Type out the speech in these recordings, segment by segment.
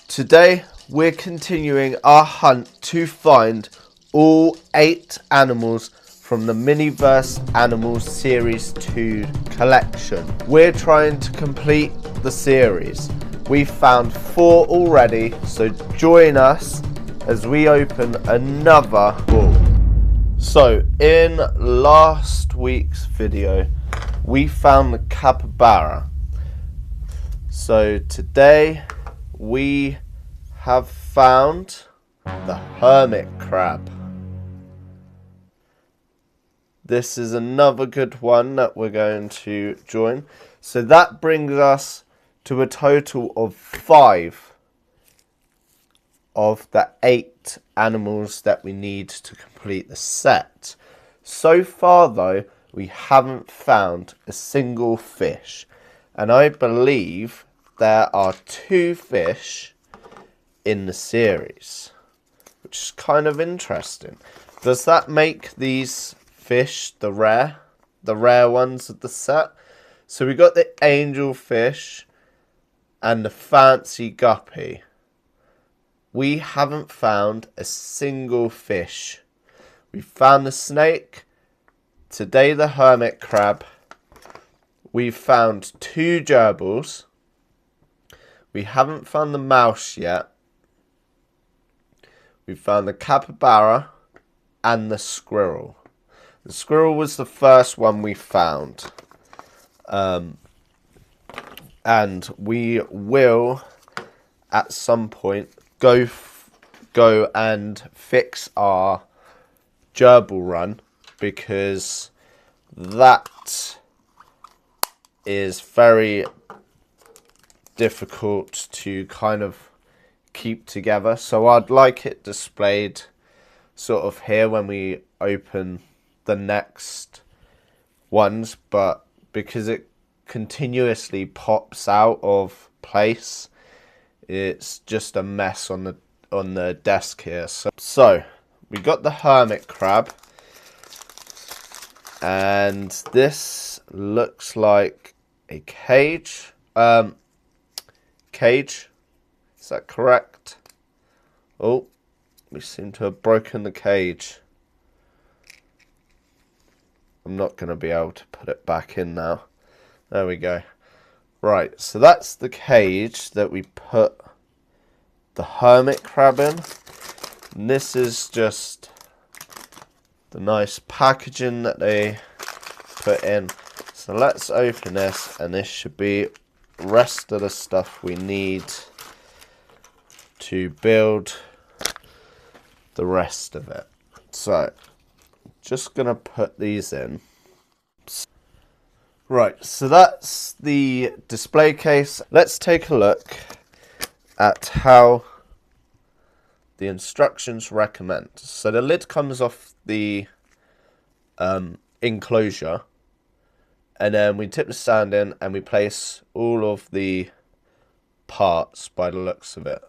Today we're continuing our hunt to find all 8 animals from the Miniverse Animals Series 2 collection. We're trying to complete the series. We've found 4 already, so join us as we open another ball. So in last week's video we found the capybara. So today we have found the hermit crab. This is another good one that we're going to join. So that brings us to a total of 5 of the 8 animals that we need to complete the set. So far though, we haven't found a single fish. And I believe there are 2 fish in the series, which is kind of interesting. Does that make these fish the rare ones of the set? So we got the angelfish and the fancy guppy. We haven't found a single fish. We found the snake, today the hermit crab. We've found 2 gerbils. We haven't found the mouse yet. We found the capybara and the squirrel. The squirrel was the first one we found. And we will, at some point, go and fix our gerbil run, because that is very difficult to kind of keep together. So I'd like it displayed sort of here when we open the next ones, but because it continuously pops out of place, it's just a mess on the desk here. So we got the hermit crab, and this looks like a cage. Is that correct? Oh, we seem to have broken the cage. I'm not going to be able to put it back in now. There we go. Right, so that's the cage that we put the hermit crab in. And this is just the nice packaging that they put in. So let's open this, and this should be the rest of the stuff we need to build the rest of it. So just gonna put these in. Right, so that's the display case. Let's take a look at how the instructions recommend. So the lid comes off the enclosure, and then we tip the stand in and we place all of the parts by the looks of it,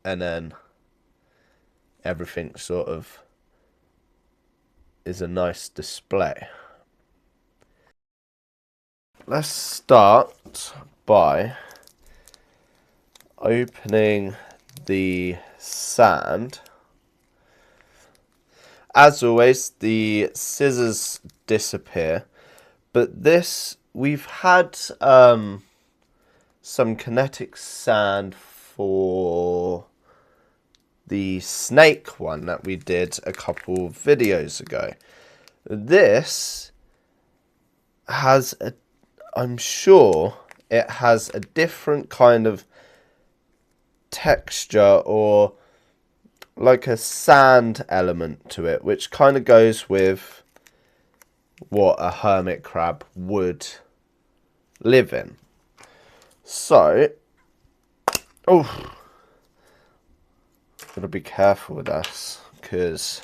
and then everything sort of is a nice display. Let's start by opening the sand. As always, the scissors disappear, but this, we've had some kinetic sand for the snake one that we did a couple of videos ago. This has a, I'm sure it has a different kind of texture, or like a sand element to it, which kind of goes with what a hermit crab would live in. So, oh, gotta be careful with this, because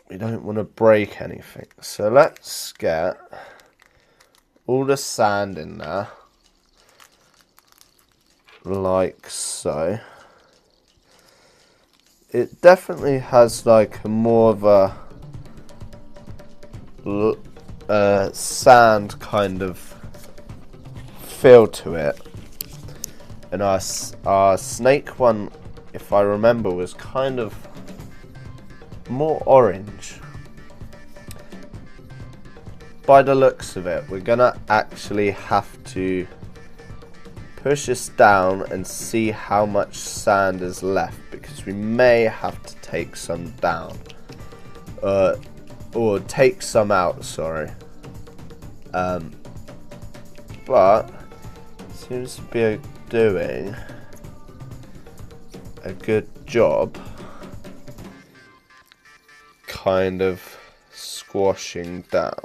we don't want to break anything. So let's get all the sand in there, like so. It definitely has like more of a sand kind of feel to it. And our snake one, if I remember, was kind of more orange. By the looks of it, we're gonna actually have to push this down and see how much sand is left, because we may have to take some down. Or take some out, sorry. But seems to be doing a good job kind of squashing down.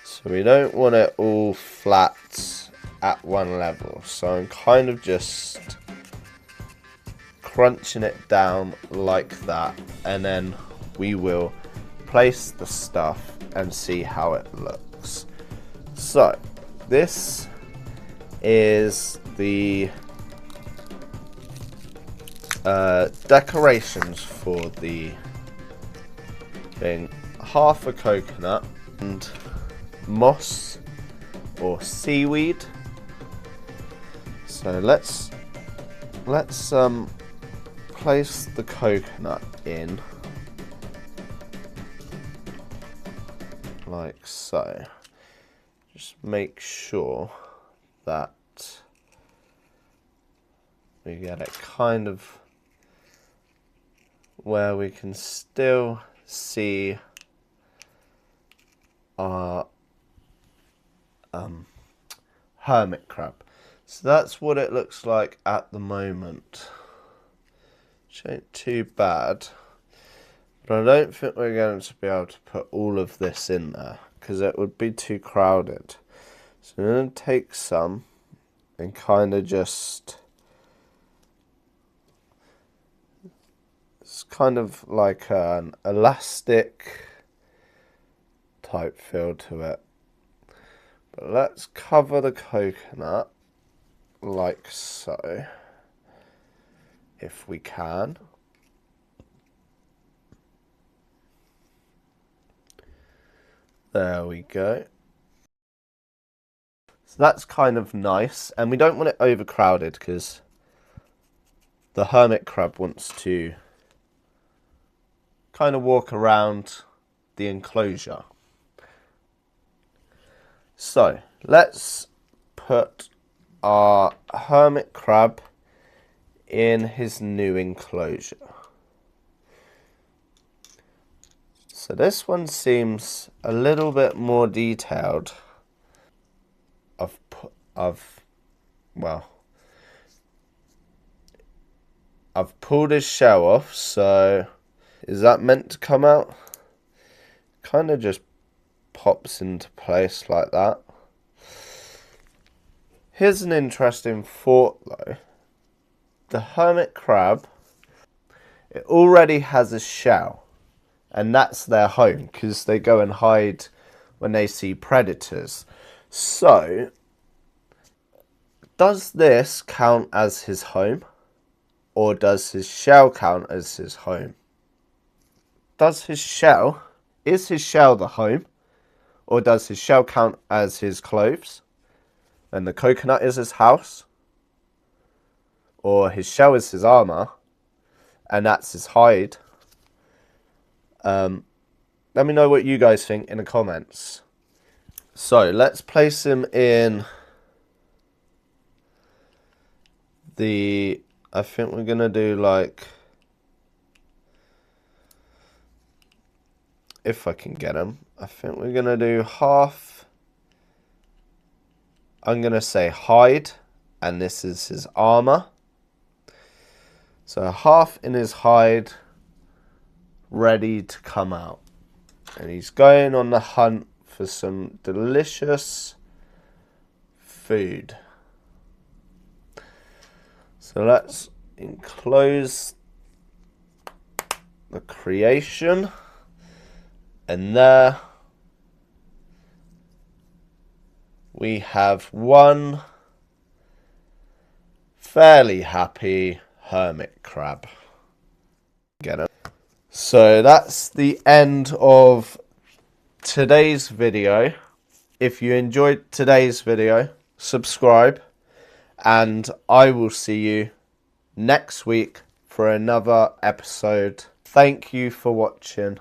So we don't want it all flat at one level. So I'm kind of just crunching it down like that, and then we will place the stuff and see how it looks. So this is the decorations for the thing. Half a coconut and moss or seaweed. So let's place the coconut in like so. Just make sure that we get it kind of where we can still see our hermit crab. So that's what it looks like at the moment. Which ain't too bad. But I don't think we're going to be able to put all of this in there, because it would be too crowded. So I'm going to take some and kind of just... It's kind of like an elastic type feel to it. But let's cover the coconut like so, if we can. There we go. So that's kind of nice, and we don't want it overcrowded because the hermit crab wants to kind of walk around the enclosure. So let's put our hermit crab in his new enclosure. So this one seems a little bit more detailed. I've pulled his shell off, so is that meant to come out? Kind of just pops into place like that. Here's an interesting thought though. The hermit crab, it already has a shell, and that's their home because they go and hide when they see predators. So, does this count as his home, or does his shell count as his home? Is his shell the home, or does his shell count as his clothes, and the coconut is his house? Or his shell is his armor, and that's his hide? Let me know what you guys think in the comments. So let's place him in the... I think we're going to do like... If I can get him. I think we're going to do half... I'm going to say hide, and this is his armor. So half in his hide, ready to come out. And he's going on the hunt for some delicious food. So let's enclose the creation. And there we have one fairly happy hermit crab. Get it? So that's the end of today's video. If you enjoyed today's video, subscribe and I will see you next week for another episode. Thank you for watching.